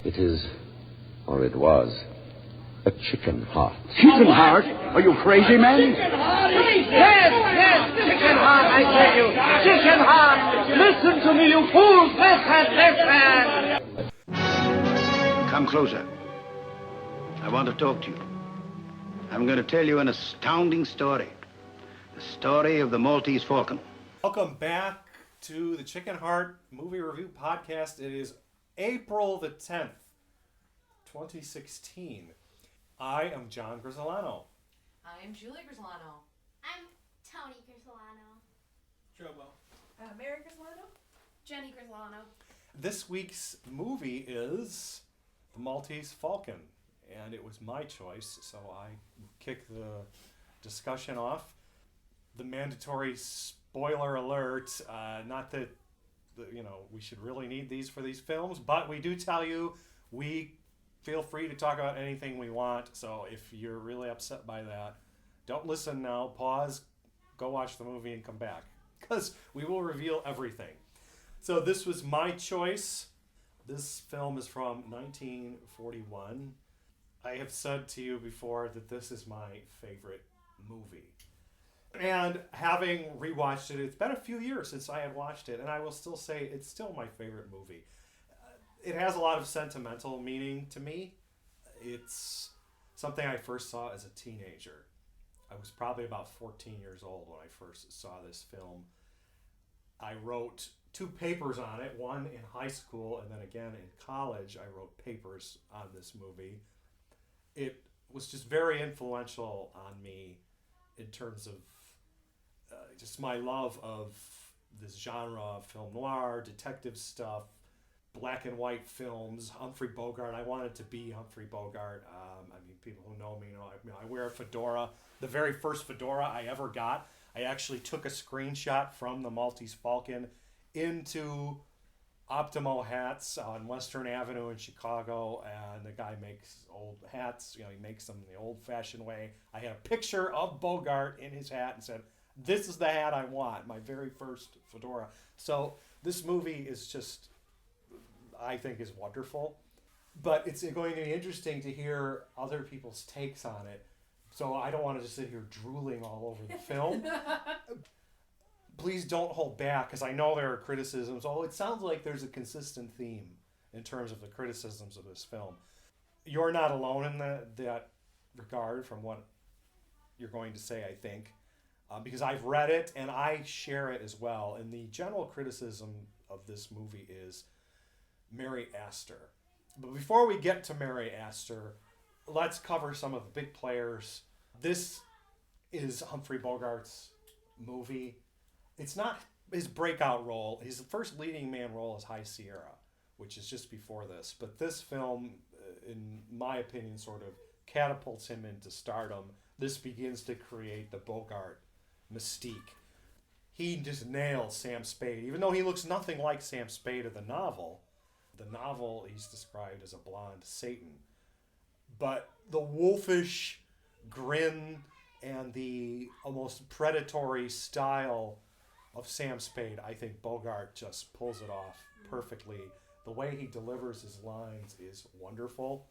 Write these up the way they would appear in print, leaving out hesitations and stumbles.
It is, or it was, a chicken heart. Chicken heart? Are you crazy, man? Chicken heart! Yes, chicken heart, I tell you. Chicken heart! Listen to me, you fools! Listen! Come closer. I want to talk to you. I'm going to tell you an astounding story. The story of the Maltese Falcon. Welcome back to the Chicken Heart Movie Review Podcast. It is April the 10th, 2016. I am John Grisolano. I'm Julie Grisolano. I'm Tony Grisolano. Jobo. Mary Grisolano. Jenny Grisolano. This week's movie is The Maltese Falcon, and it was my choice, so I kick the discussion off. The mandatory spoiler alert, not that we should really need these for these films, but we do tell you we feel free to talk about anything we want, so if you're really upset by that, don't listen now, pause, go watch the movie and come back, because we will reveal everything. So this was my choice. This film is from 1941. I have said to you before that this is my favorite movie. And having rewatched it, it's been a few years since I had watched it, and I will still say it's still my favorite movie. It has a lot of sentimental meaning to me. It's something I first saw as a teenager. I was probably about 14 years old when I first saw this film. I wrote 2 papers on it, one in high school and then again in college. I wrote papers on this movie. It was just very influential on me in terms of just my love of this genre of film noir, detective stuff, black and white films, Humphrey Bogart. I wanted to be Humphrey Bogart. People who know me know I wear a fedora. The very first fedora I ever got, I actually took a screenshot from the Maltese Falcon into Optimo Hats on Western Avenue in Chicago, and the guy makes old hats. He makes them the old-fashioned way. I had a picture of Bogart in his hat and said, "This is the hat I want." My very first fedora. So this movie is just, I think, is wonderful. But it's going to be interesting to hear other people's takes on it. So I don't want to just sit here drooling all over the film. Please don't hold back, because I know there are criticisms. It sounds like there's a consistent theme in terms of the criticisms of this film. You're not alone in that regard from what you're going to say, I think, because I've read it and I share it as well. And the general criticism of this movie is Mary Astor. But before we get to Mary Astor, let's cover some of the big players. This is Humphrey Bogart's movie. It's not his breakout role. His first leading man role is High Sierra, which is just before this. But this film, in my opinion, sort of catapults him into stardom. This begins to create the Bogart mystique. He just nails Sam Spade, even though he looks nothing like Sam Spade of the novel. The novel, he's described as a blonde Satan. But the wolfish grin and the almost predatory style of Sam Spade, I think Bogart just pulls it off perfectly. The way he delivers his lines is wonderful.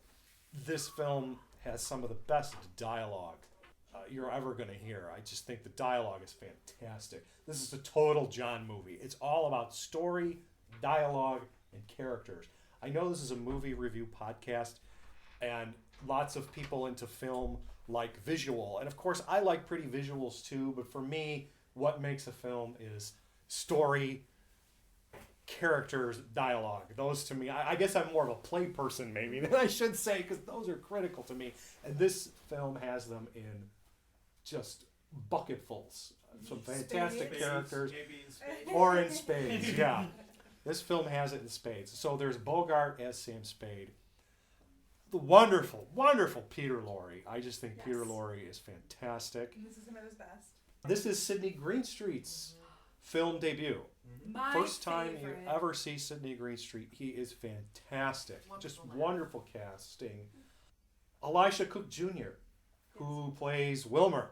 This film has some of the best dialogue you're ever going to hear. I just think the dialogue is fantastic. This is a total John movie. It's all about story, dialogue, and characters. I know this is a movie review podcast, and lots of people into film like visual. And of course, I like pretty visuals too, but for me, what makes a film is story, characters, dialogue. Those to me, I guess I'm more of a play person maybe than I should say, because those are critical to me. And this film has them in just bucketfuls. Some fantastic characters. Or in spades, yeah. This film has it in spades. So there's Bogart as Sam Spade. The wonderful, wonderful Peter Lorre. I just think Peter Lorre is fantastic. And this is him at his best. This is Sidney Greenstreet's film debut. My First time favorite. you ever see Sidney Greenstreet. He is fantastic. Just wonderful casting. Elisha Cook Jr., who plays Wilmer.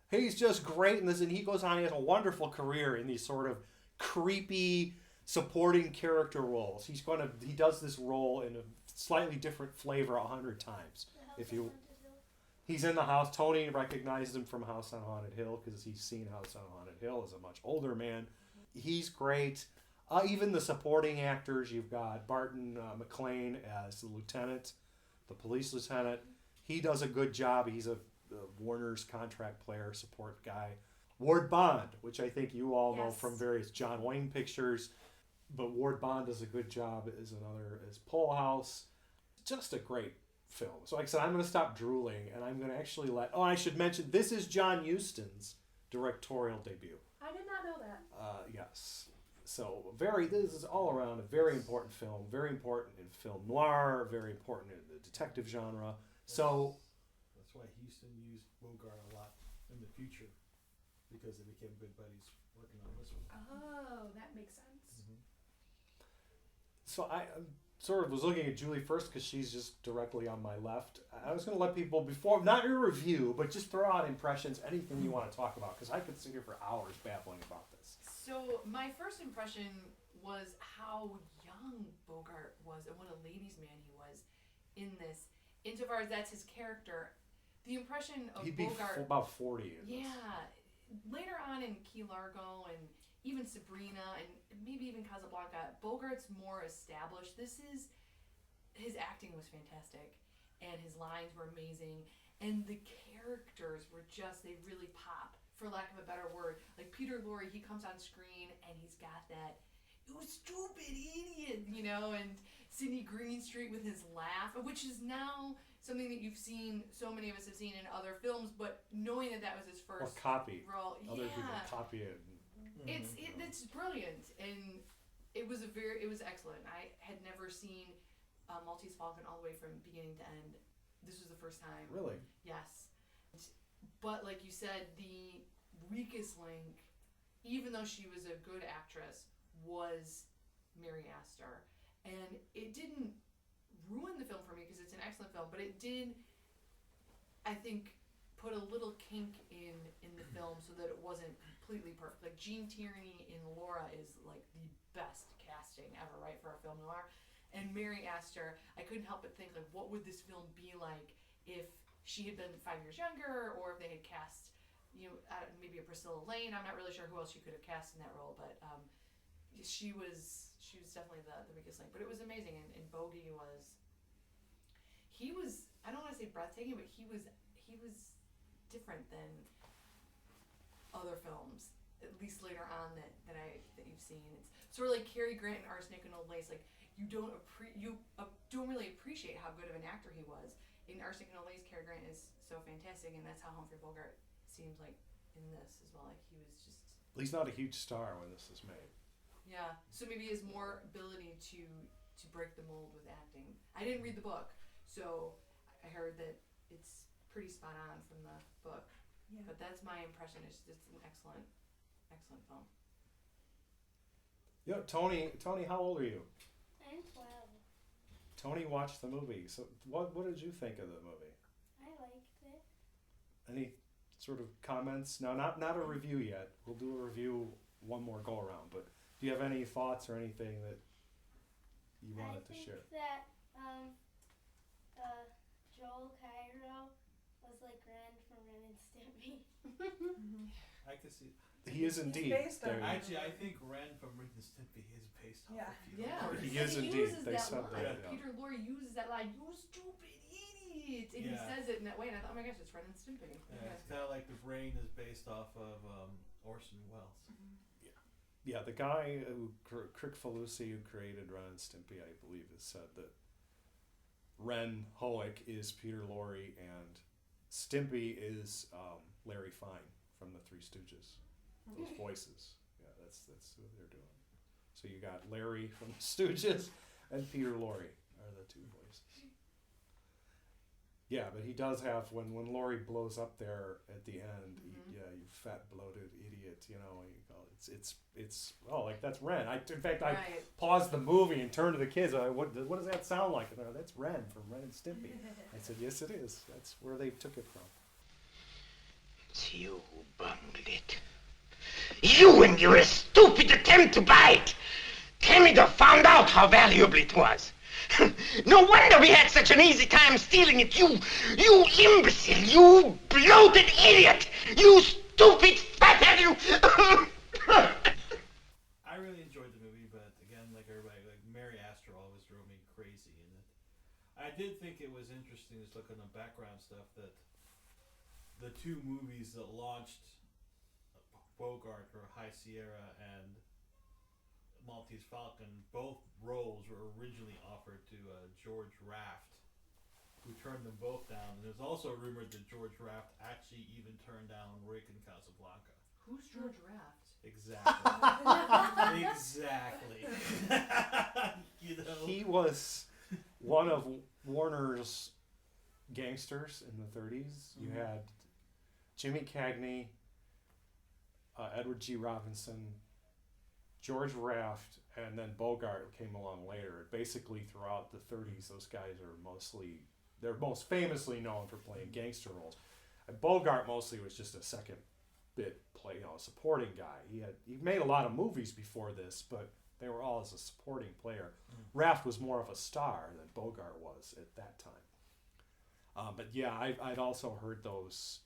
He's just great in this, and he goes on, he has a wonderful career in these sort of creepy supporting character roles. He does this role in a slightly different flavor 100 times. He's in the house. Tony recognizes him from House on Haunted Hill because he's seen House on Haunted Hill as a much older man. He's great. Even the supporting actors, you've got Barton McLean as the lieutenant, the police lieutenant. He does a good job. He's a Warner's contract player, support guy. Ward Bond, which I think you all know from various John Wayne pictures, but Ward Bond does a good job as Pole House. Just a great film. So like I said, I'm going to stop drooling, and I'm going to actually I should mention, this is John Huston's directorial debut. I did not know that. Yes. So this is all around a very important film, very important in film noir, very important in the detective genre. So that's why Huston used Bogart a lot in the future, because they became good buddies working on this one. Oh, that makes sense. Mm-hmm. So I sort of was looking at Julie first because she's just directly on my left. I was going to let people, before, not your review, but just throw out impressions, anything you want to talk about, because I could sit here for hours babbling about this. So my first impression was how young Bogart was and what a ladies' man he was in this. Insofar as that's his character, the impression of He'd be Bogart... about 40. Later on in Key Largo and even Sabrina and maybe even Casablanca, Bogart's more established. His acting was fantastic, and his lines were amazing, and the characters were they really pop, for lack of a better word. Like Peter Lorre, he comes on screen and he's got that, "You stupid idiot," and Sidney Greenstreet with his laugh, which is now something that so many of us have seen in other films, but knowing that was his first role. Other people copy it. It's brilliant, and it was excellent. I had never seen Maltese Falcon all the way from beginning to end. This was the first time. Really? Yes. But like you said, the weakest link, even though she was a good actress, was Mary Astor. And it didn't ruin the film for me because it's an excellent film, but it did, I think, put a little kink in the film so that it wasn't completely perfect. Like Gene Tierney in Laura is like the best casting ever, right, for a film noir. And Mary Astor, I couldn't help but think, like, what would this film be like if she had been 5 years younger, or if they had cast, maybe a Priscilla Lane. I'm not really sure who else you could have cast in that role, but she was definitely the weakest link. But it was amazing, and Bogey was, I don't want to say breathtaking, but he was different than other films, at least later on that you've seen. It's sort of like Cary Grant and Arsenic and Old Lace. Like, you don't really appreciate how good of an actor he was. In Arsenic and Old Lace, Cary Grant is so fantastic, and that's how Humphrey Bogart seems like in this as well. Like, he was just... He's not a huge star when this is made. Yeah, so maybe he has more ability to break the mold with acting. I didn't read the book, so I heard that it's pretty spot on from the book. Yeah. But that's my impression. It's an excellent film. Tony, how old are you? I'm 12. Tony watched the movie. So what did you think of the movie? I liked it. Any sort of comments? No, not a review yet. We'll do a review one more go around. But do you have any thoughts or anything that you wanted to share? I think that Joel Cairo was like Ren from Ren and Stimpy. I could see. He is indeed. Actually, I think Ren from Ren and Stimpy is based off of Peter Lorre. He is indeed. They said line. that. Yeah. Peter Lorre uses that line, "You stupid idiot," and he says it in that way, and I thought, oh my gosh, it's Ren and Stimpy. Yeah, it's kind of like the brain is based off of Orson Welles. Mm-hmm. Yeah, the guy Crick Falusi, who created Ren and Stimpy, I believe, has said that Ren Hoek is Peter Lorre and Stimpy is Larry Fine from the Three Stooges. Those voices. Yeah, that's who they're doing. So you got Larry from the Stooges and Peter Lorre are the two voices. Yeah, but he does have, when Lorre blows up there at the end, you fat bloated idiot, it's like, that's Ren. I paused the movie and turned to the kids. What does that sound like? And they're, that's Ren from Ren and Stimpy. I said, yes, it is. That's where they took it from. It's you who bungled it. You and your stupid attempt to bite. Canada found out how valuable it was. No wonder we had such an easy time stealing it. You imbecile, you bloated idiot, you stupid fathead, you... I really enjoyed the movie, but again, like everybody, like Mary Astor always drove me crazy in it. I did think it was interesting, just looking at the background stuff, that the two movies that launched Bogart were High Sierra and Maltese Falcon. Both roles were originally offered to George Raft, who turned them both down. And there's also rumored that George Raft actually even turned down Rick in Casablanca. Who's George Raft? Exactly. Exactly. You know? He was one of Warner's gangsters in the 30s. You had Jimmy Cagney, Edward G. Robinson, George Raft, and then Bogart came along later. Basically, throughout the 30s, those guys are they're most famously known for playing gangster roles. And Bogart mostly was just a second bit supporting guy. He made a lot of movies before this, but they were all as a supporting player. Raft was more of a star than Bogart was at that time. But yeah, I'd also heard those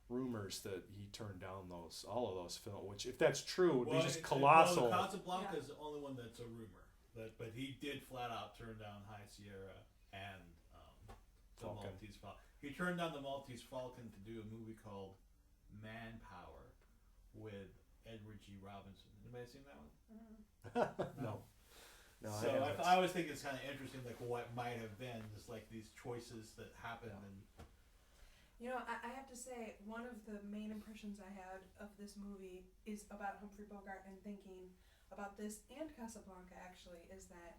rumors that he turned down all of those films, which, if that's true, would be just colossal. Casablanca is the only one that's a rumor, but he did flat out turn down High Sierra and the Falcon. Maltese Falcon. He turned down the Maltese Falcon to do a movie called Manpower with Edward G. Robinson. Anybody seen that one? No. So I always think it's kind of interesting, like what might have been, just like these choices that happen. And you know, I have to say, one of the main impressions I had of this movie is about Humphrey Bogart, and thinking about this and Casablanca actually, is that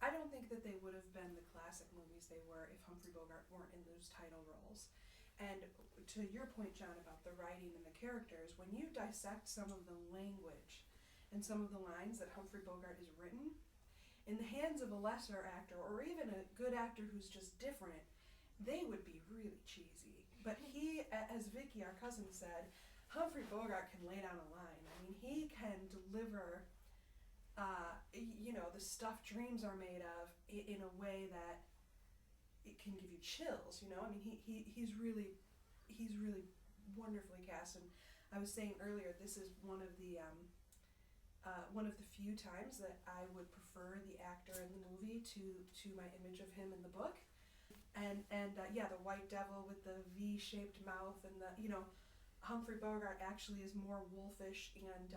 I don't think that they would have been the classic movies they were if Humphrey Bogart weren't in those title roles. And to your point, John, about the writing and the characters, when you dissect some of the language and some of the lines that Humphrey Bogart has written, in the hands of a lesser actor or even a good actor who's just different, they would be really cheesy. But he, as Vicky, our cousin, said, Humphrey Bogart can lay down a line. I mean, he can deliver, the stuff dreams are made of in a way that it can give you chills. I mean, he's really wonderfully cast. And I was saying earlier, this is one of the few times that I would prefer the actor in the movie to my image of him in the book. And the White Devil with the V-shaped mouth, and Humphrey Bogart actually is more wolfish, and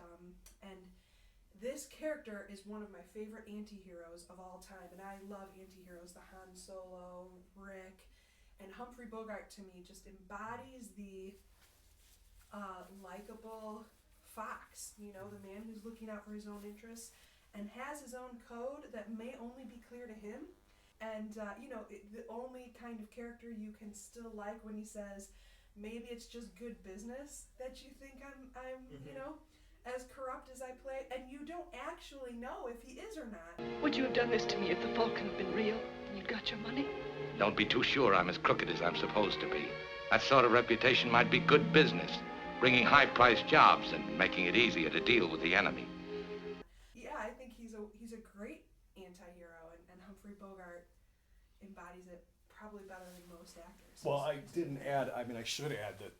this character is one of my favorite anti-heroes of all time, and I love anti-heroes, the Han Solo, Rick, and Humphrey Bogart to me just embodies the likable fox, the man who's looking out for his own interests and has his own code that may only be clear to him. And, the only kind of character you can still like when he says, maybe it's just good business that you think I'm as corrupt as I play, and you don't actually know if he is or not. Would you have done this to me if the Falcon had been real and you'd got your money? Don't be too sure I'm as crooked as I'm supposed to be. That sort of reputation might be good business, bringing high-priced jobs and making it easier to deal with the enemy. Yeah, I think he's a great anti-hero, and Humphrey Bogart embodies it probably better than most actors. Well, I didn't add, I should add that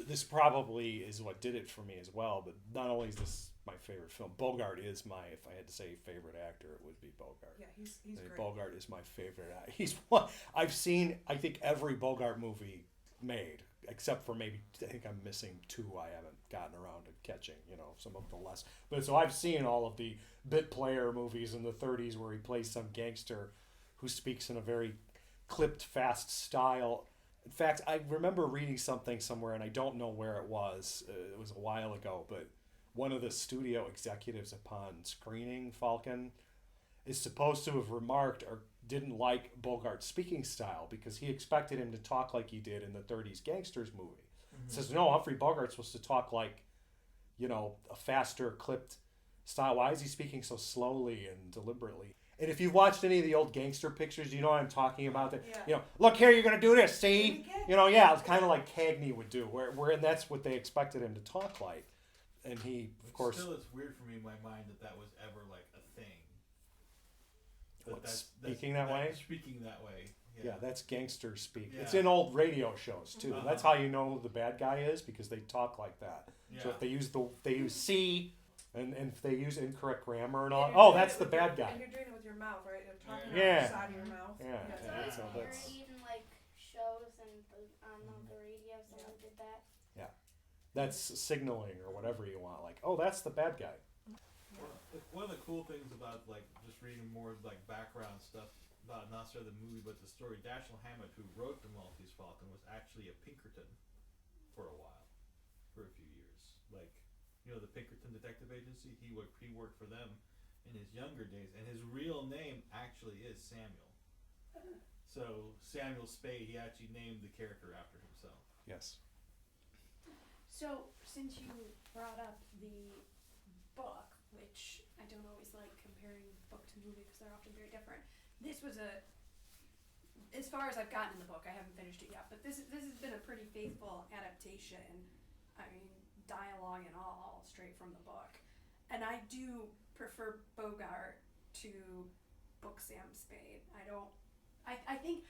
this probably is what did it for me as well, but not only is this my favorite film, Bogart is if I had to say favorite actor, it would be Bogart. Yeah, he's great. Bogart is my favorite actor. He's one, I've seen, I think, every Bogart movie made, except for maybe, I think I'm missing two I haven't gotten around to catching, some of the less. But so I've seen all of the bit player movies in the 30s where he plays some gangster who speaks in a very clipped, fast style. In fact, I remember reading something somewhere, and I don't know where it was. It was a while ago, but one of the studio executives upon screening Falcon is supposed to have remarked or didn't like Bogart's speaking style because he expected him to talk like he did in the 30s Gangsters movie. Says, no, Humphrey Bogart's supposed to talk like, a faster, clipped style. Why is he speaking so slowly and deliberately? And if you've watched any of the old gangster pictures, you know what I'm talking about. That look here, you're gonna do this. See, it's kind of like Cagney would do, where and that's what they expected him to talk like. And he, of course, still, it's weird for me in my mind that was ever like a thing. speaking that way? Speaking that way. Yeah, that's gangster speak. Yeah. It's in old radio shows too. That's how you know who the bad guy is, because they talk like that. Yeah. So if they use C, and if they use incorrect grammar and all, that's the bad guy. And you're doing it with your mouth, right? You're talking Yeah. out the side of your mouth. Yeah. So So that's parodied in like shows and on the radio, someone did that. that's signaling or whatever you want. Like, oh, that's the bad guy. One of the cool things about like just reading more like background stuff about not necessarily the movie but the story, Dashiell Hammett, who wrote the Maltese Falcon, was actually a Pinkerton for a while, for a few years. Like, you know, the Pinkerton Detective Agency, he worked for them in his younger days, and his real name actually is Samuel. So Samuel Spade, he actually named the character after himself. Yes. So, since you brought up the book, which I don't always like comparing book to movie because they're often very different. This was as far as I've gotten in the book, I haven't finished it yet, but this has been a pretty faithful adaptation. I mean, dialogue and all straight from the book. And I do prefer Bogart to book Sam Spade. I think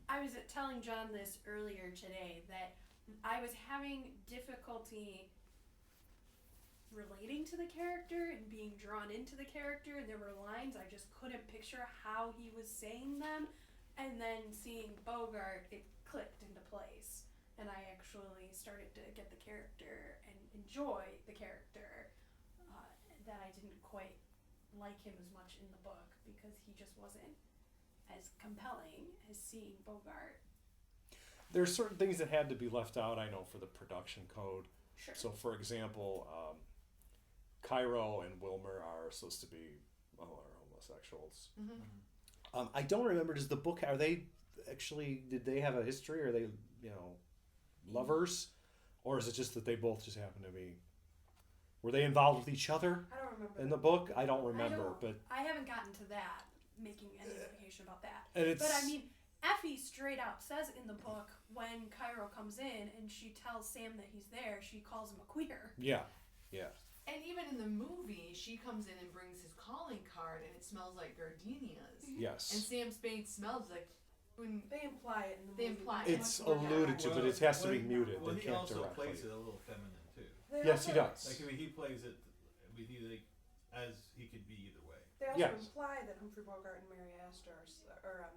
I was telling John this earlier today that I was having difficulty relating to the character and being drawn into the character, and there were lines I just couldn't picture how he was saying them, and then seeing Bogart, it clicked into place, and I actually started to get the character and enjoy the character that I didn't quite like him as much in the book because he just wasn't as compelling as seeing Bogart. There's certain things that had to be left out, I know, for the production code. Sure. So, for example, Cairo and Wilmer are supposed to be are homosexuals. Mm-hmm. I don't remember. Does the book, did they have a history? Are they, lovers? Or is it just that they both just happen to be, were they involved with each other I don't remember. in the book? I don't remember, but I haven't gotten to that, making any implication about that. and it's, But I mean, Effie straight out says in the book when Cairo comes in and she tells Sam that he's there, she calls him a queer. yeah. And even in the movie, she comes in and brings his calling card, and it smells like gardenias. Yes. And Sam Spade smells like when They imply it in the they movie. imply It's much more alluded to, but it has to be Well, muted. Well, They he can't also directly. plays it a little feminine too. They Yes, he also- does. Like, I mean, he plays it. I mean, as he could be either way. They also Yes. imply that Humphrey Bogart and Mary Astor or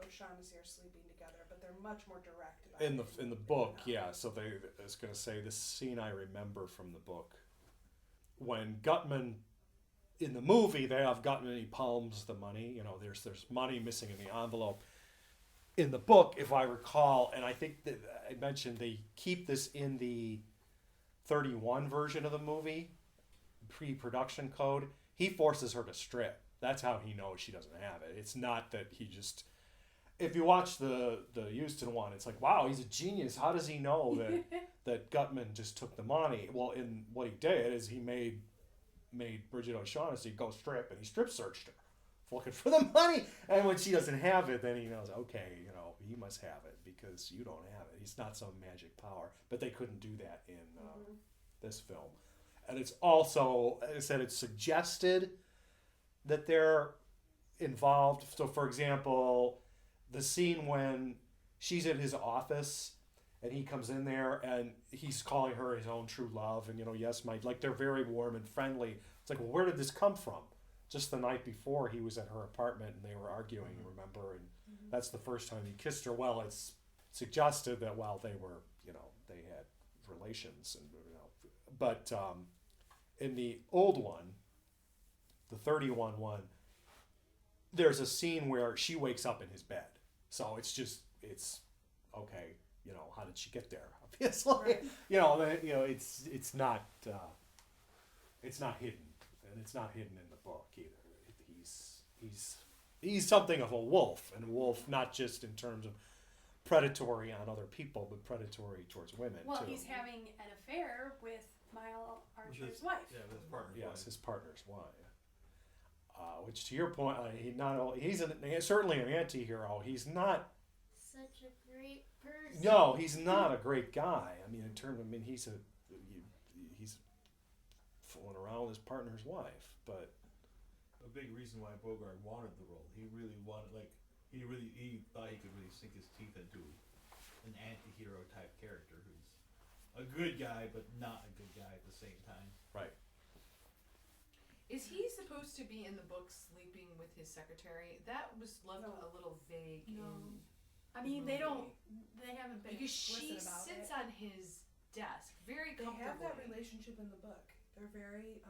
O'Shaughnessy are sleeping together, but they're much more direct about In it. the book, yeah. So I was going to say the scene I remember from the book when Gutman, in the movie they have Gutman, he palms the money. There's money missing in the envelope. In the book, if I recall, and I think that I mentioned they keep this in the 31 version of the movie, pre-production code. He forces her to strip. That's how he knows she doesn't have it. It's not that he just. If you watch the Houston one, it's like, wow, he's a genius. How does he know that Gutman just took the money? Well, in what he did is he made Bridget O'Shaughnessy go strip, and he strip searched her, looking for the money. And when she doesn't have it, then he knows, okay, he must have it because you don't have it. He's not some magic power. But they couldn't do that in this film. And it's also, as I said, it's suggested that they're involved. So, for example, the scene when she's in his office and he comes in there and he's calling her his own true love, and yes, they're very warm and friendly. It's like, well, where did this come from? Just the night before he was at her apartment and they were arguing, remember? And that's the first time he kissed her. Well, it's suggested that while they were, they had relations, and but in the old one, the 31 one, there's a scene where she wakes up in his bed. So it's okay. How did she get there? Obviously, Right. it's not hidden, and it's not hidden in the book either. He's something of a wolf, and a wolf not just in terms of predatory on other people, but predatory towards women Well, too. he's having an affair with Mile Archer's wife. Yeah, with his partner's Yes, wife. his partner's wife. Which, to your point, he's certainly an anti-hero. He's not. Such a great person. No, he's not a great guy. He's fooling around with his partner's wife, but a big reason why Bogart wanted the role. He really wanted, like, he thought he could really sink his teeth into an anti-hero type character who's a good guy, but not a good guy at the same time. Right. Is he supposed to be in the book sleeping with his secretary? That was left a little vague. I mean, they haven't been because she explicit about sits it. on his desk very They comfortably. have that relationship in the book. They're very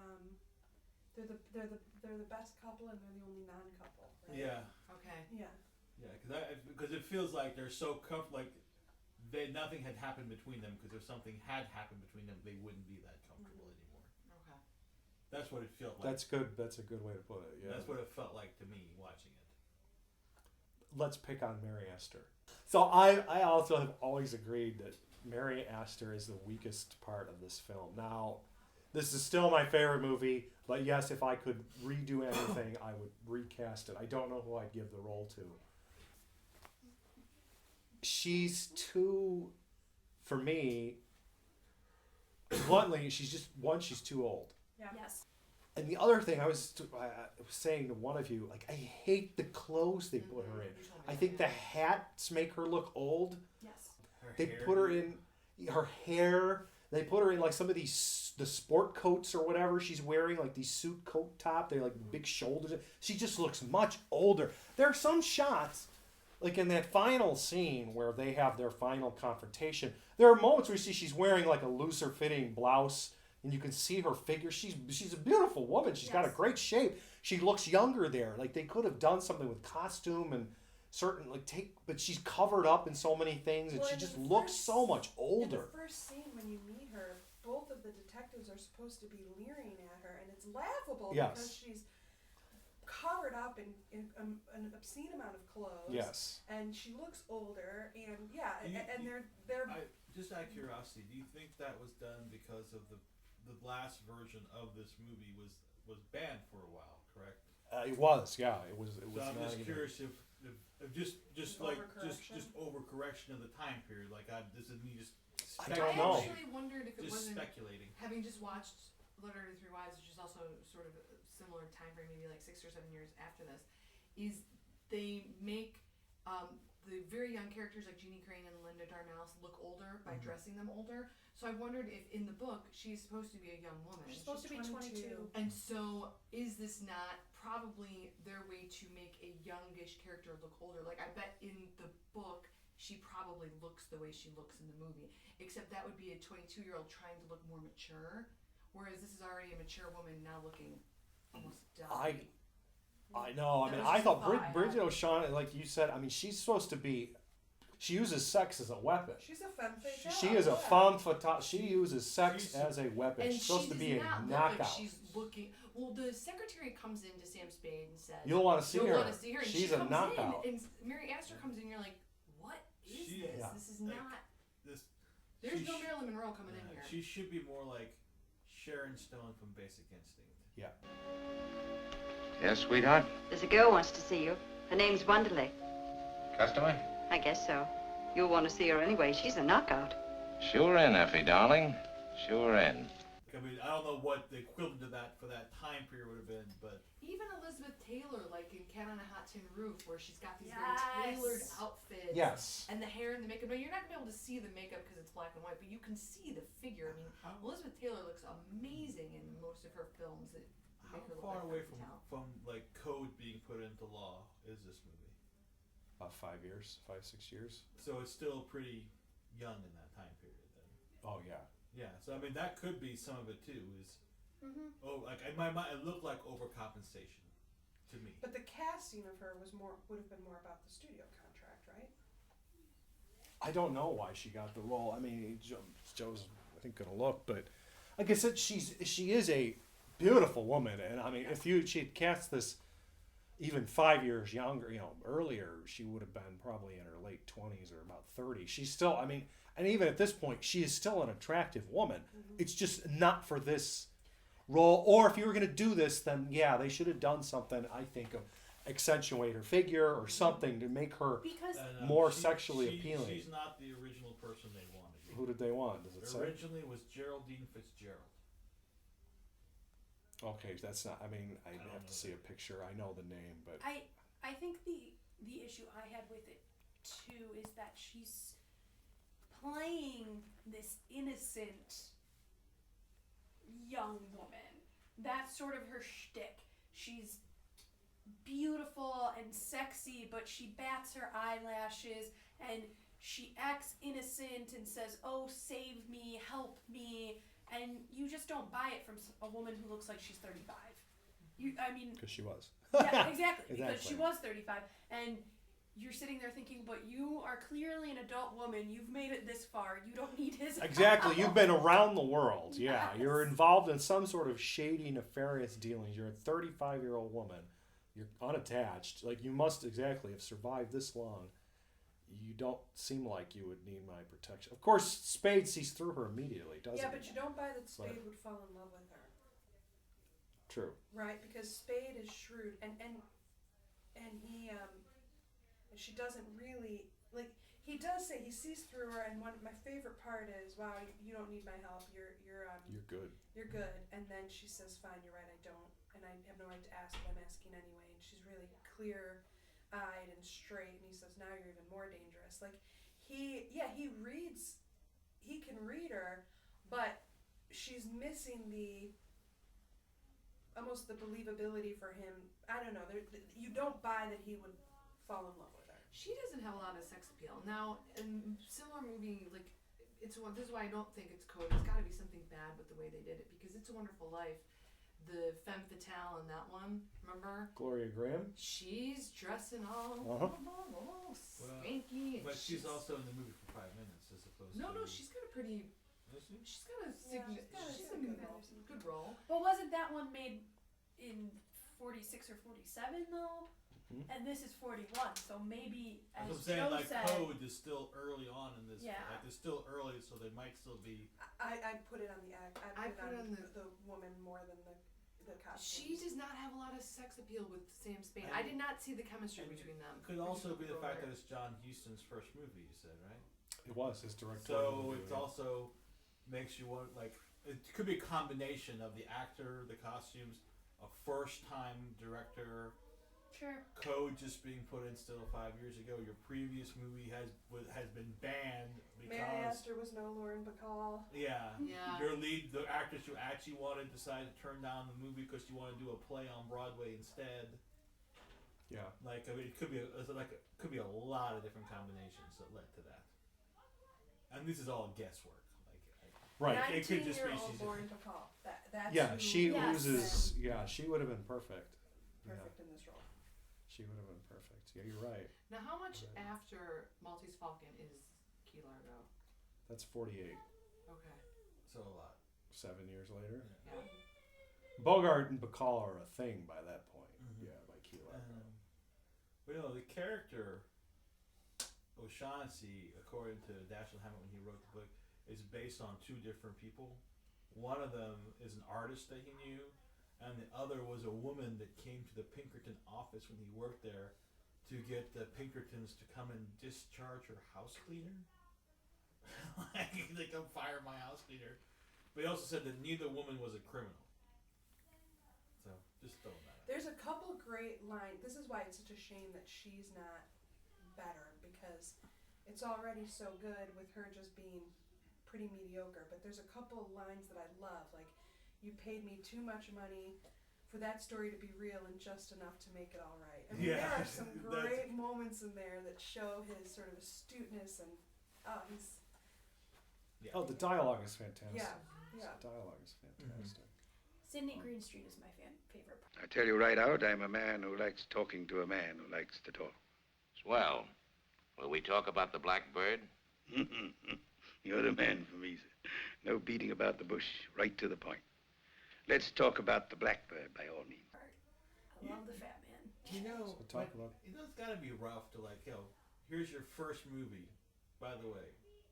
they're the best couple and they're the only non-couple. Right? Yeah. Okay. Yeah. Yeah, because it feels like they're so nothing had happened between them. Because if something had happened between them, they wouldn't be that comfortable anymore. Okay. That's what it felt like. That's good. That's a good way to put it. Yeah. That's what it felt like to me watching it. Let's pick on Mary Astor. So I also have always agreed that Mary Astor is the weakest part of this film. Now, this is still my favorite movie, but yes, if I could redo anything, I would recast it. I don't know who I'd give the role to. She's too, for me, bluntly, she's too old. Yeah. Yes. And the other thing I was saying to one of you, like, I hate the clothes they put her in. I think the hats make her look old. Yes. They put her in her hair. They put her in like some of these the sport coats or whatever she's wearing, like these suit coat top. They're like big shoulders. She just looks much older. There are some shots, like in that final scene where they have their final confrontation. There are moments where you see she's wearing like a looser fitting blouse. And you can see her figure. She's a beautiful woman. She's got a great shape. She looks younger there. Like they could have done something with costume and certain but she's covered up in so many things, and she just looks so much older. In the first scene when you meet her, both of the detectives are supposed to be leering at her, and it's laughable because she's covered up in an obscene amount of clothes. Yes. And she looks older, and they're. Just out of curiosity, do you think that was done because of the last version of this movie was banned for a while, correct? It was, yeah. It was. So I'm just curious if just overcorrection of the time period. Like this is me just. I don't know. I actually wondered if it wasn't speculating. Having just watched Letter to Three Wives, which is also sort of a similar time frame, maybe like 6 or 7 years after this, is they make the very young characters like Jeannie Crane and Linda Darnell look older by dressing them older. So I wondered if in the book she's supposed to be a young woman. She's supposed to be 22. And so is this not probably their way to make a youngish character look older? Like I bet in the book she probably looks the way she looks in the movie. Except that would be a 22-year-old trying to look more mature. Whereas this is already a mature woman now looking almost done. I know. I mean, I thought Bridget O'Shaughnessy, like you said, I mean, she's supposed to be. She uses sex as a weapon. She's a femme fatale. She is a femme fatale. She uses sex as a weapon. And she's supposed to be a knockout. Like she's looking. Well, the secretary comes in to Sam Spade and says, "You'll want to see her. You'll want to see her." And she's she a comes knockout. in, and Mary Astor comes in. And you're like, "What is this? Yeah. This is not." There's no Marilyn Monroe coming in here. She should be more like Sharon Stone from Basic Instinct. Yeah. Yes, sweetheart? There's a girl wants to see you. Her name's Wonderly. Customer? I guess so. You'll want to see her anyway. She's a knockout. Sure in, Effie, darling. Sure in. I mean, I don't know what the equivalent of that for that time period would have been, but... Even Elizabeth Taylor, like in Cat on a Hot Tin Roof, where she's got these very tailored outfits. Yes. And the hair and the makeup. No, you're not going to be able to see the makeup because it's black and white, but you can see the figure. I mean, Elizabeth Taylor looks amazing in most of her films. How far away from like code being put into law is this movie? About 5 years, 5-6 years. So it's still pretty young in that time period then. Oh yeah. Yeah. So I mean that could be some of it too. Like in my mind it looked like overcompensation to me. But the casting of her would have been more about the studio contract, right? I don't know why she got the role. I mean, Joe's I think gonna look, but like I said, she is a beautiful woman, and I mean, if she'd cast this even 5 years younger, earlier, she would have been probably in her late 20s or about 30. She's still, I mean, and even at this point, she is still an attractive woman. Mm-hmm. It's just not for this role. Or if you were going to do this, then yeah, they should have done something. I think accentuate her figure or something to make her more sexually appealing. She's not the original person they wanted. Who did they want? Does it say? Originally was Geraldine Fitzgerald. Okay, that's not. I mean, I have to see a picture. I know the name, but I think the issue I had with it too is that she's playing this innocent young woman. That's sort of her shtick. She's beautiful and sexy, but she bats her eyelashes and she acts innocent and says, "Oh, save me, help me," and you just don't buy it from a woman who looks like she's 35. I mean, because she was. Yeah, exactly. Because Exactly. she was 35, and you're sitting there thinking, but you are clearly an adult woman. You've made it this far. You don't need his Exactly. help. You've been around the world. Yeah. Yes. You're involved in some sort of shady, nefarious dealings. You're a 35-year-old woman. You're unattached. Like, you must exactly have survived this long. You don't seem like you would need my protection. Of course, Spade sees through her immediately, doesn't he? Yeah, but you don't buy that Spade would fall in love with her. True. Right, because Spade is shrewd, and he she doesn't really like. He does say he sees through her, and my favorite part is, "Wow, you don't need my help. You're good. You're good." And then she says, "Fine, you're right. I don't, and I have no right to ask, but I'm asking anyway." And she's really clear-eyed and straight, and he says, "Now you're even more dangerous." Like he can read her, but she's missing almost the believability for him. I don't know. You don't buy that he would fall in love with her. She doesn't have a lot of sex appeal. Now, in similar movie, like, this is why I don't think it's Code. There's got to be something bad with the way they did it, because It's a Wonderful Life, the femme fatale in that one, remember? Gloria Graham? She's dressing all swanky. But she's also in the movie for 5 minutes as opposed to... No, she's got a pretty... She's got a good role. But wasn't that one made in 46 or 47 though? Mm-hmm. And this is 41, so maybe as I'm saying, Joe like, said, Code is still early on in this. Yeah. Like, they're still early, so they might still be... I put it on the act. I put it on the woman more than the costume. She does not have a lot of sex appeal with Sam Spade. I did not see the chemistry between them. Could also be the fact that it's John Huston's first movie, you said, right? It was his directorial movie. So it also makes you want, like, it could be a combination of the actor, the costumes, a first-time director. Sure. Code just being put in still 5 years ago. Your previous movie has been banned because Mary Astor was no Lauren Bacall. Yeah. Your lead, the actress you actually wanted, decided to turn down the movie because you want to do a play on Broadway instead. Yeah. Like, I mean, it could be a lot of different combinations that led to that. And this is all guesswork. Right. 19-year-old It could just be Lauren Bacall. That's yeah, who she loses. Yeah, she would have been perfect. Perfect in this role. She would have been perfect. Yeah, you're right. Now, how much after Maltese Falcon is Key Largo? That's 48. Okay. So a lot. 7 years later. Yeah. Bogart and Bacall are a thing by that point. Mm-hmm. Yeah, by Key Largo. But the character O'Shaughnessy, according to Dashiell Hammett when he wrote the book, is based on two different people. One of them is an artist that he knew, and the other was a woman that came to the Pinkerton office when he worked there to get the Pinkertons to come and discharge her house cleaner. Like, they come fire my house cleaner. But he also said that neither woman was a criminal. So, just throwing that out. There's a couple great lines. This is why it's such a shame that she's not better, because it's already so good with her just being pretty mediocre. But there's a couple lines that I love, like, "You paid me too much money for that story to be real and just enough to make it all right." I mean, there are some great moments in there that show his sort of astuteness, and he's... Yeah. Oh, the dialogue is fantastic. Yeah. The dialogue is fantastic. Sydney Greenstreet is my favorite part. I tell you right out, I'm a man who likes talking to a man who likes to talk. Swell. Will we talk about the blackbird? You're the man for me, sir. No beating about the bush, right to the point. Let's talk about the blackbird, by all means. I love the fat man. You know, it's got to be rough to, like, here's your first movie. By the way,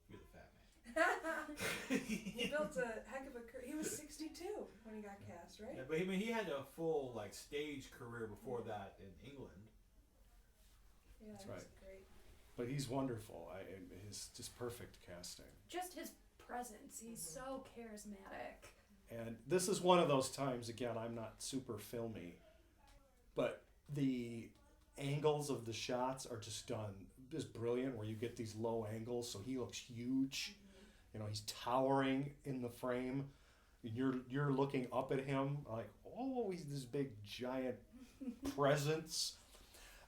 you're the fat man. He built a heck of a career. He was 62 when he got cast, right? Yeah, but I mean, he had a full, like, stage career before that in England. Yeah, that's right. Great. But he's wonderful. His just perfect casting. Just his presence. He's so charismatic. And this is one of those times, again, I'm not super filmy, but the angles of the shots are just brilliant, where you get these low angles, so he looks huge. You know, he's towering in the frame. You're looking up at him like, oh, he's this big giant presence.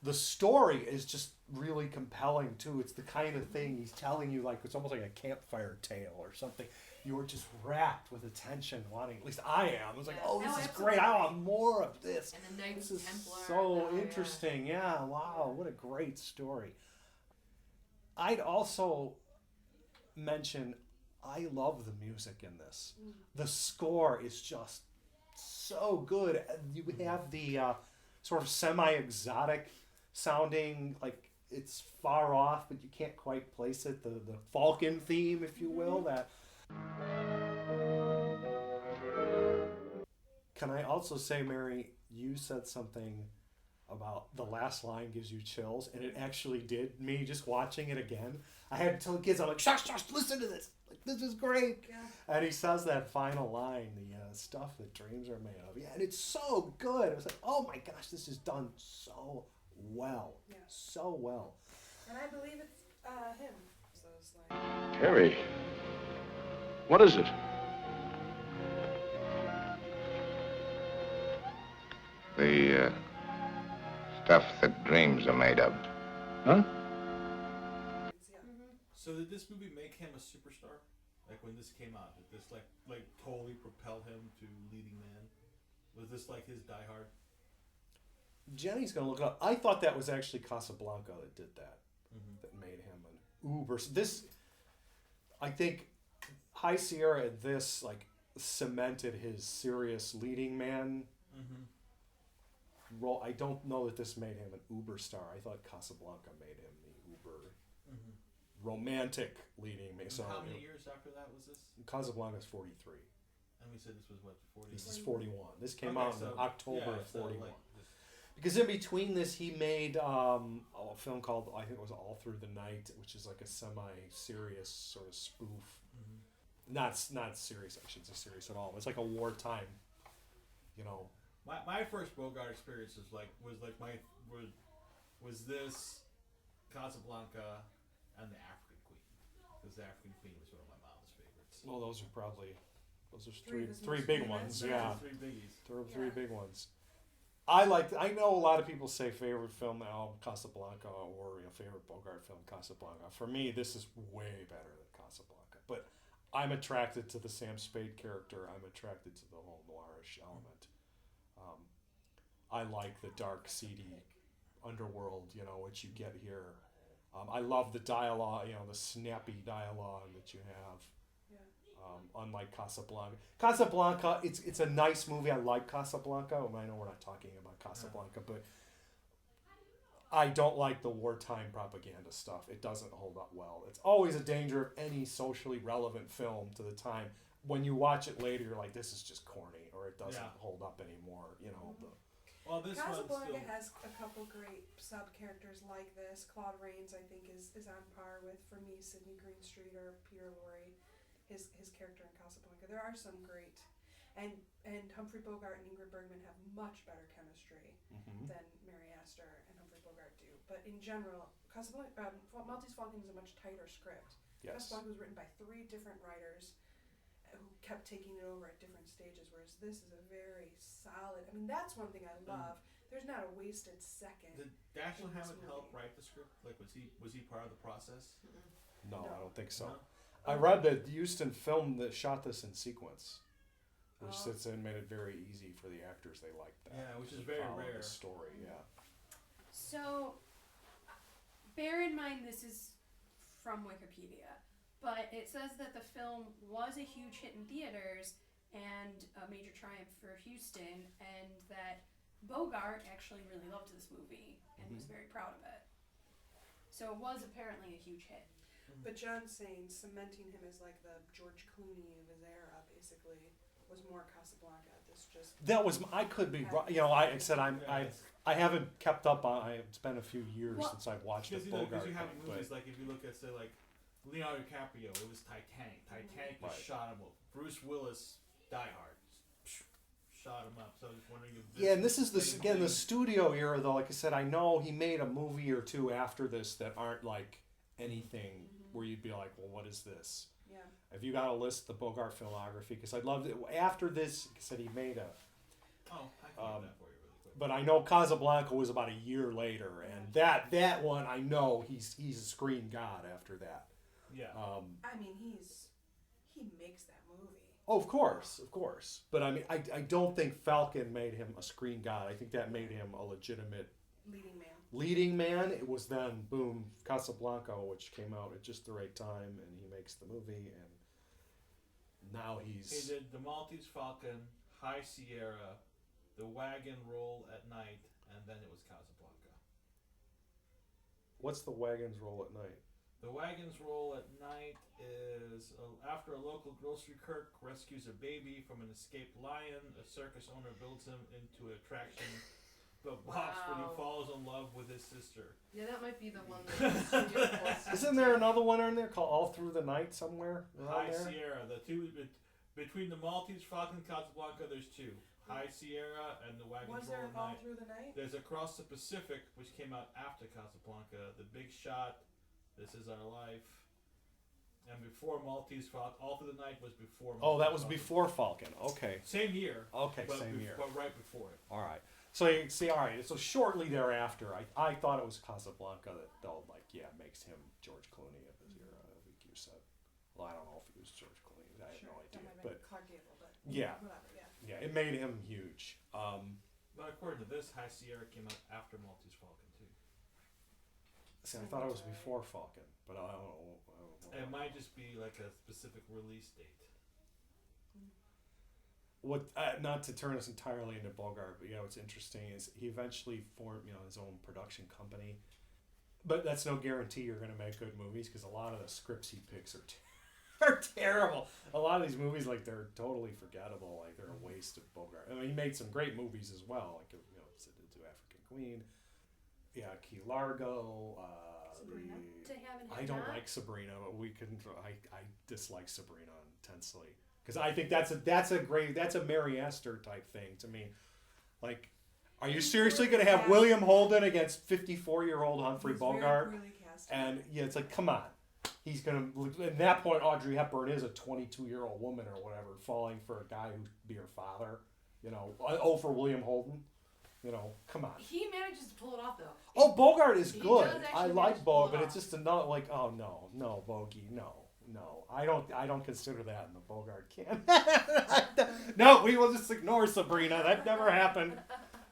The story is just really compelling too. It's the kind of thing he's telling you, like it's almost like a campfire tale or something. You're just wrapped with attention, wanting. At least I am. I was like, oh, this is great. I want more of this. And the Knights This is Templar. so interesting. Yeah, wow, what a great story. I'd also mention, I love the music in this. The score is just so good. You have the sort of semi-exotic sounding, like it's far off, but you can't quite place it. The Falcon theme, if you will. That. Can I also say, Mary, you said something about the last line gives you chills, and it actually did. Me just watching it again, I had to tell the kids, I'm like, shush, listen to this. Like, this is great. Yeah. And he says that final line, the stuff that dreams are made of. Yeah, and it's so good. I was like, oh my gosh, this is done so well. Yeah. So well. And I believe it's him. So it's like... Harry, what is it? The stuff that dreams are made of. Huh? So did this movie make him a superstar? Like when this came out, did this like totally propel him to leading man? Was this like his Die Hard? Jenny's gonna look it up. I thought that was actually Casablanca that did that. That made him an uber. This, I think, High Sierra at this like cemented his serious leading man role. I don't know that this made him an uber star. I thought Casablanca made him the uber romantic leading man. So how many years after that was this? Casablanca's 43. And we said this was what, 40? This is 41. This came out in October of 41. Like because in between this, he made a film called, I think it was All Through the Night, which is like a semi-serious sort of spoof. Not serious, I shouldn't say serious at all. It's like a wartime, you know. My first Bogart experience was this Casablanca and The African Queen, because The African Queen was one of my mom's favorites. Well, those are three big ones. Yeah, three biggies. Three big ones. I know a lot of people say favorite film Casablanca, or favorite Bogart film Casablanca. For me, this is way better than Casablanca. But I'm attracted to the Sam Spade character. I'm attracted to the whole noirish element. I like the dark, seedy underworld, which you get here. I love the dialogue, the snappy dialogue that you have. Unlike Casablanca. Casablanca, it's a nice movie. I like Casablanca. I know we're not talking about Casablanca, but I don't like the wartime propaganda stuff. It doesn't hold up well. It's always a danger of any socially relevant film to the time. When you watch it later, you're like, this is just corny, or it doesn't hold up anymore. Casablanca has a couple great sub-characters like this. Claude Rains, I think, is on par with, for me, Sidney Greenstreet or Peter Lorre. His character in Casablanca. There are some great, and Humphrey Bogart and Ingrid Bergman have much better chemistry than Mary Astor and Humphrey Bogart do. But in general, Casablanca, Maltese Falcon is a much tighter script. Yes. Casablanca was written by 3 different writers who kept taking it over at different stages, whereas this is a very solid. I mean, that's one thing I love. There's not a wasted second. Did Dashiell Hammett help write the script? Like, was he part of the process? No, I don't think so. No? I read that Houston shot this in sequence, which made it very easy for the actors. They liked that. Yeah, which is very rare. The story, yeah. So, bear in mind this is from Wikipedia, but it says that the film was a huge hit in theaters and a major triumph for Houston, and that Bogart actually really loved this movie and was very proud of it. So it was apparently a huge hit. But John's saying cementing him as like the George Clooney of his era, basically, was more Casablanca. I could be wrong. I haven't kept up on. It's been a few years since I've watched the Bogart. Because you have movies like, if you look at, say, like Leonardo DiCaprio, it was Titanic. Titanic was shot on Bruce Willis Die Hard. Shot him up. So I was wondering if Yeah, and this is the studio era, though. Like I said, I know he made a movie or two after this that aren't like anything where you'd be like, well, what is this? Yeah. Have you got a list the Bogart filmography? Because I'd love to. After this, like I said, he made a. Oh, I can do that for you really quick. But I know Casablanca was about a year later, and that one I know he's a screen god after that. Yeah. I mean, he makes that movie. Oh, of course. But I mean, I don't think Falcon made him a screen god. I think that made him a legitimate leading man. It was then, boom, Casablanca, which came out at just the right time, and he makes the movie, and now he's... He did The Maltese Falcon, High Sierra, The Wagon Roll at Night, and then it was Casablanca. What's The Wagon's Roll at Night? The Wagon's Roll at Night is after a local grocery clerk rescues a baby from an escaped lion, a circus owner builds him into an attraction, but bops when he falls in love with his sister. Yeah, that might be the one. That Isn't there another one in there called All Through the Night somewhere? High Sierra. The two between the Maltese Falcon and Casablanca, there's two. High Sierra and The Wagon's Roll at Night. All Through the Night? There's Across the Pacific, which came out after Casablanca. The Big Shot. This Is Our Life. And before Maltese Falcon, All Through the Night was before Maltese that was Falcon. before Falcon. Okay. Same year. Okay, same year. But right before it. All right. So you see, all right. So shortly thereafter, I thought it was Casablanca that makes him George Clooney of his era. I think you said. Well, I don't know if he was George Clooney. I have no idea. But Clark Gable, but yeah, whatever. Yeah, it made him huge. But according to this, High Sierra came out after Maltese Falcon too. See, I thought it was before Falcon, but I don't know. It might just be like a specific release date. What? Not to turn us entirely into Bogart, but what's interesting is he eventually formed, his own production company. But that's no guarantee you're going to make good movies, because a lot of the scripts he picks are terrible. A lot of these movies, like, they're totally forgettable. Like, they're a waste of Bogart. I mean, he made some great movies as well, like To African Queen, Key Largo. Sabrina. To Have and Have I don't Not. like Sabrina, but I dislike Sabrina intensely, because I think that's a Mary Astor type thing to me. Like, are you seriously going to have William Holden against 54-year-old Humphrey Bogart? And it's like, come on. He's going to, at that point, Audrey Hepburn is a 22-year-old woman or whatever, falling for a guy who'd be her father, for William Holden. Come on. He manages to pull it off, though. Oh, Bogart is good. I manage like to pull Bogart, it but it's off. just no, Bogey, no. I don't consider that in the Bogart canon. No, we will just ignore Sabrina. That never happened.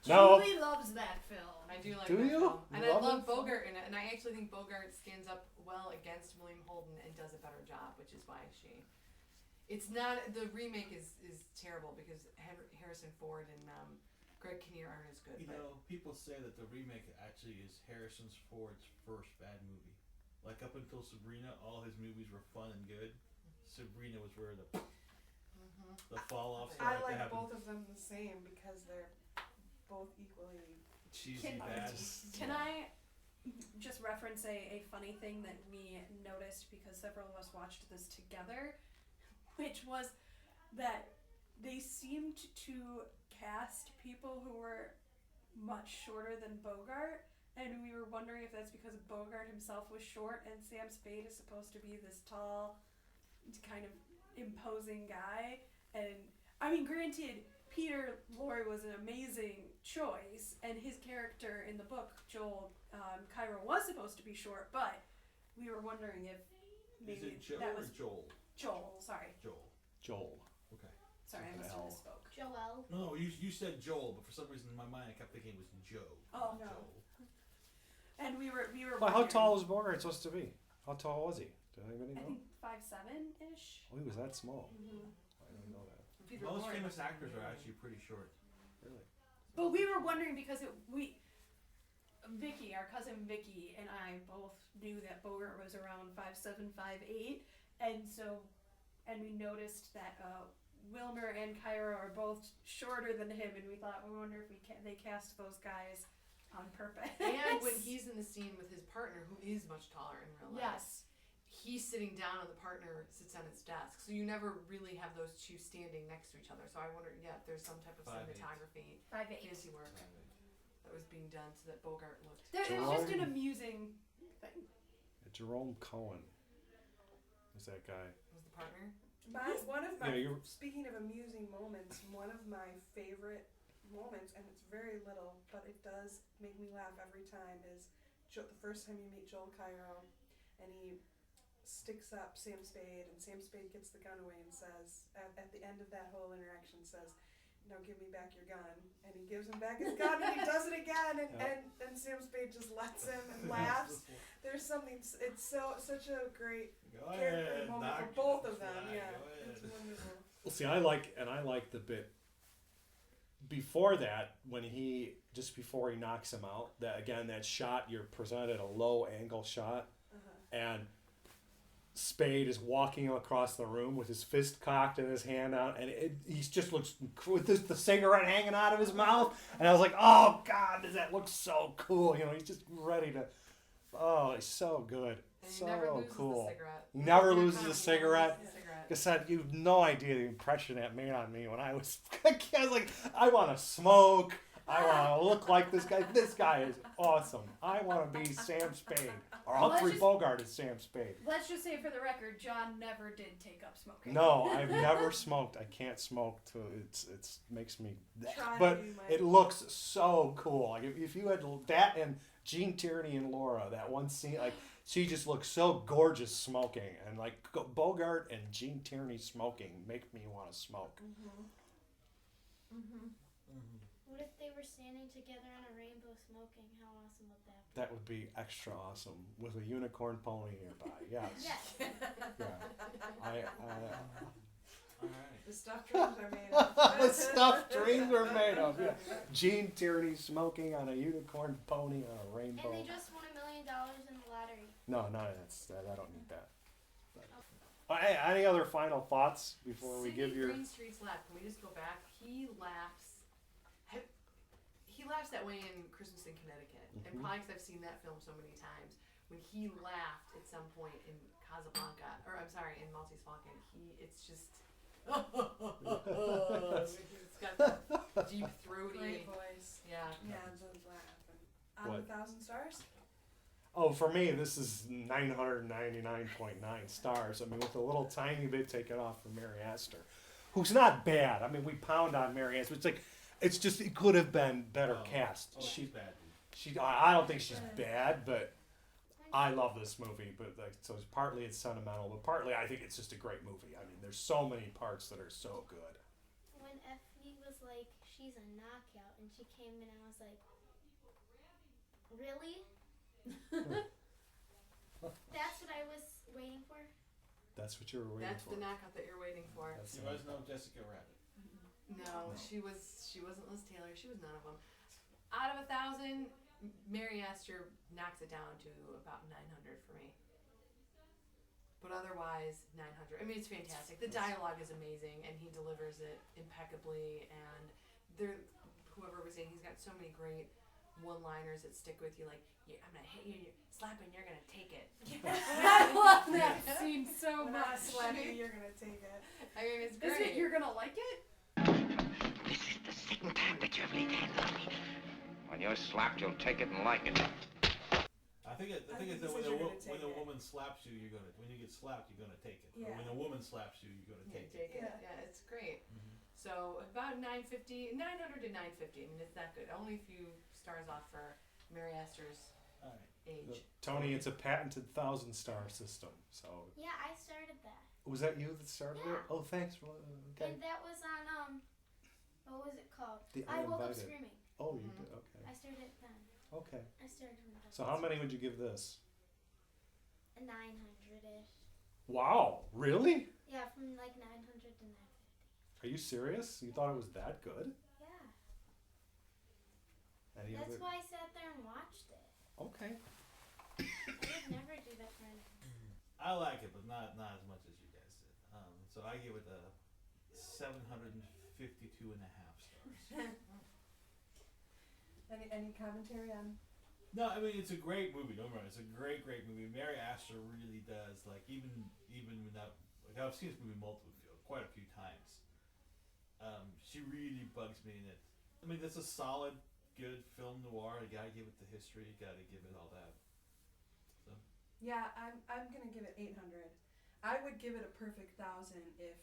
No. Julie loves that film. I do like Do that you? film. And I Love love that film? Bogart in it, and I actually think Bogart stands up well against William Holden and does a better job, which is why it's not, the remake is terrible because Harrison Ford and Greg Kinnear aren't as good. People say that the remake actually is Harrison Ford's first bad movie. Like, up until Sabrina, all his movies were fun and good. Sabrina was where the fall off I started to like happen. both of them the same because they're both equally cheesy bad. Can I just reference a funny thing that we noticed because several of us watched this together, which was that they seemed to cast people who were much shorter than Bogart, and we were wondering if that's because Bogart himself was short and Sam Spade is supposed to be this tall, kind of imposing guy. And I mean, granted, Peter Lorre was an amazing choice, and his character in the book, Joel Cairo, was supposed to be short, but we were wondering if maybe Is it Joe that or was Joel? Joel. Sorry. Joel. Okay. Sorry, I must have misspoke. Joel. No, you said Joel, but for some reason in my mind I kept thinking it was Joe. Oh no. Joel. And we were. Well, how wondering- tall was Bogart supposed to be? How tall was he? Did anybody I know? think 5'7" ish. Oh, he was that small. Mm-hmm. I didn't know that. Most famous actors are actually pretty short. Really? But we were wondering because Vicky, our cousin Vicky, and I both knew that Bogart was around 5'7", 5'8", and we noticed that Wilmer and Cairo are both shorter than him, and we wonder if they cast those guys on purpose. And when he's in the scene with his partner, who is much taller in real life. Yes. he's sitting down and the partner sits on his desk. So you never really have those two standing next to each other. So I wonder, if there's some type of 5'8". cinematography, 5'8". fancy work that was being done so that Bogart looked. It was just an amusing thing. Jerome Cohen is that guy. Was the partner? Speaking of amusing moments, one of my favorite moments, and it's very little, but it does make me laugh every time, is the first time you meet Joel Cairo, and he sticks up Sam Spade, and Sam Spade gets the gun away and says, at the end of that whole interaction, says, "Now give me back your gun," and he gives him back his gun, and he does it again, and Sam Spade just lets him and laughs. There's something. It's such a great character moment for both of them. Yeah, it's wonderful. Well, see, I like the bit before that when just before he knocks him out. That shot, you're presented a low angle shot, and Spade is walking across the room with his fist cocked and his hand out, and he just looks with the cigarette hanging out of his mouth. And I was like, oh God, does that look so cool? He's just ready to. Oh, he's so good, and so never loses cool. The cigarette. He never loses a cigarette. I said, you have no idea the impression that made on me when I was like, I want to smoke. I want to look like this guy. This guy is awesome. I want to be Sam Spade. Or Humphrey Bogart is Sam Spade. Let's just say for the record, John never did take up smoking. No, I've never smoked. I can't smoke. It makes me... Try but it looks so cool. Like if you had that and Gene Tierney and Laura, that one scene, like she just looks so gorgeous smoking. And like Bogart and Gene Tierney smoking make me want to smoke. What if they were standing together on a rainbow smoking? How awesome would that be? That would be extra awesome with a unicorn pony nearby. Yes. Yes. Yeah. The stuff dreams are made of. The stuff dreams are made of. Yeah. Gene Tierney smoking on a unicorn pony on a rainbow. And they just won $1 million in the lottery. No, I don't need that. Any other final thoughts before we give your... Green Street's laugh. Can we just go back? He laughs that way in Christmas in Connecticut. And probably because I've seen that film so many times. When he laughed at some point in Casablanca, or I'm sorry, in Maltese Falcon, it's just... it's got that deep throaty... Great voice. Yeah. Yeah, the laugh. And out of 1,000 stars? Oh, for me, this is 999.9 stars. I mean, with a little tiny bit taken off from Mary Astor, who's not bad. I mean, we pound on Mary Astor. It's just it could have been better cast. She's bad. I don't think she's bad, but I love this movie. But so partly it's sentimental, but partly I think it's just a great movie. I mean, there's so many parts that are so good. When Effie was like, she's a knockout, and she came in, and I was like, really? That's what I was waiting for? That's what you were waiting for. That's the knockout that you're waiting for. She was no Jessica Rabbit. No, she wasn't Liz Taylor. She was none of them. Out of 1,000, Mary Astor knocks it down to about 900 for me. But otherwise, 900. I mean, it's fantastic. The dialogue is amazing, and he delivers it impeccably. And whoever was saying, he's got so many great one-liners that stick with you. Like, I'm gonna hit you, you're slapping, you're gonna take it. I love that scene so much. Slapping, you're gonna take it. I mean, it's great. Is it you're gonna like it? This is the second time that you've laid hands on me. When you're slapped, you'll take it and like it. I think it's that when a woman slaps you, when you get slapped, you're gonna take it. Yeah. Or when a woman slaps you, you're gonna take it. Yeah, it's great. So about 900 to 950. I mean, it's that good. Only a few stars off for Mary Astor's age. Tony, it's a patented 1,000-star system. So. Yeah, I started that. Was that you that started it? Oh, thanks. Okay. And that was on what was it called? The I Woke Up Uninvited. Screaming. Oh, you did. Okay. I started it then. Okay. I started from So how many would you give this? A 900-ish. Wow, really? Yeah, from like 900 to 950. Are you serious? You thought it was that good? Yeah. That's why I sat there and watched it. Okay. I would never do that for anything. I like it, but not as much as you guys did. So I give it a 752.5 stars. Any commentary on No, I mean it's a great movie. Don't worry, it's a great movie. Mary Astor really does even without I've seen this movie quite a few times. She really bugs me in it. I mean, it's a solid, good film noir. You gotta give it the history. You gotta give it all that. So. Yeah, I'm gonna give it 800. I would give it a perfect 1,000 if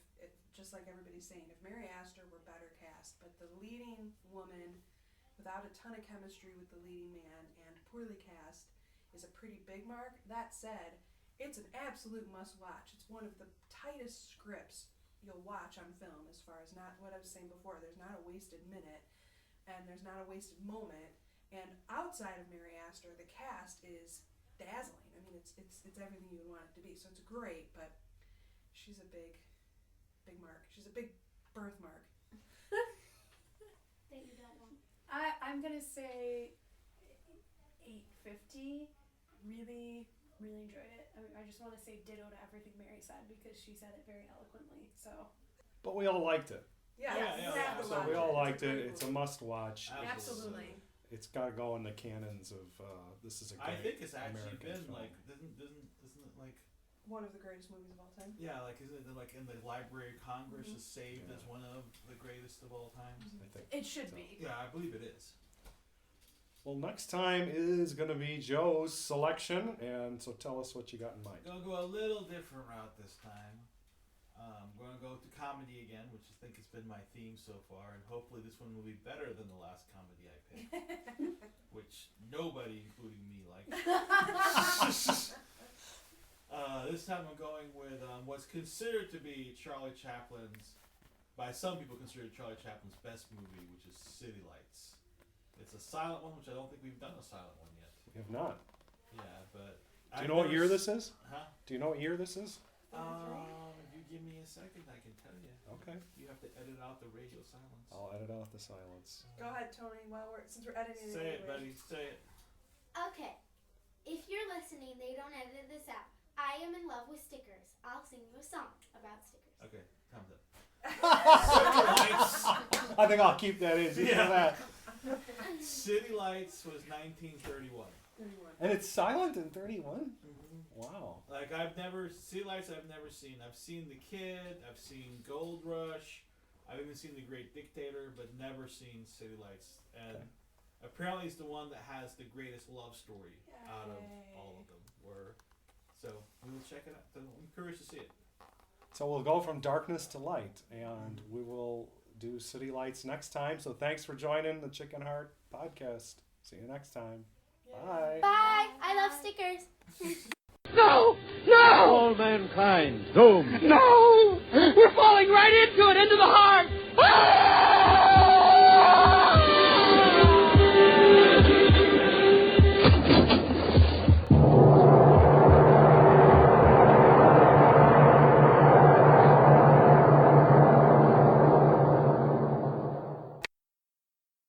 just like everybody's saying, if Mary Astor were better cast, but the leading woman, without a ton of chemistry with the leading man, and poorly cast, is a pretty big mark. That said, it's an absolute must-watch. It's one of the tightest scripts you'll watch on film, as far as not what I was saying before. There's not a wasted minute, and there's not a wasted moment. And outside of Mary Astor, the cast is dazzling. I mean, it's everything you would want it to be. So it's great, but she's a big mark. She's a big birthmark. That you don't want. I'm gonna say 850. Really enjoyed it. I just want to say ditto to everything Mary said because she said it very eloquently. So. But we all liked it. Yeah. So we all liked it. It's a must-watch. Absolutely. It's got to go in the canons of this is a great I think it's actually American been film. like isn't it like one of the greatest movies of all time. Yeah, like isn't it like in the Library of Congress is saved as one of the greatest of all times? I think it should be. Yeah, I believe it is. Well, next time is going to be Joe's selection, and so tell us what you got in mind. Gonna go a little different route this time. I'm gonna go to comedy again, which I think has been my theme so far, and hopefully this one will be better than the last comedy I picked, which nobody, including me, liked. This time I'm going with what's considered to be by some people considered Charlie Chaplin's best movie, which is City Lights. It's a silent one, which I don't think we've done a silent one yet. We have not. Yeah, but... Do you know what year this is? Huh? Do you know what year this is? If you give me a second, I can tell you. Okay. You have to edit out the radio silence. I'll edit out the silence. Go ahead, Tony, since we're editing it. Say it, buddy. Say it. Okay. If you're listening, they don't edit this out. I am in love with stickers. I'll sing you a song about stickers. Okay, time's up. I think I'll keep that in. That. City Lights was 1931. And it's silent in 31? Mm-hmm. Wow. Like City Lights I've never seen. I've seen The Kid, I've seen Gold Rush, I've even seen The Great Dictator, but never seen City Lights. And apparently it's the one that has the greatest love story out of all of them. So we will check it out. So I'm curious to see it. So we'll go from darkness to light, and we will do City Lights next time. So thanks for joining the Chicken Heart podcast. See you next time. Bye. Bye. I love stickers. No! No! All mankind doomed. No! We're falling right into the heart! Ah!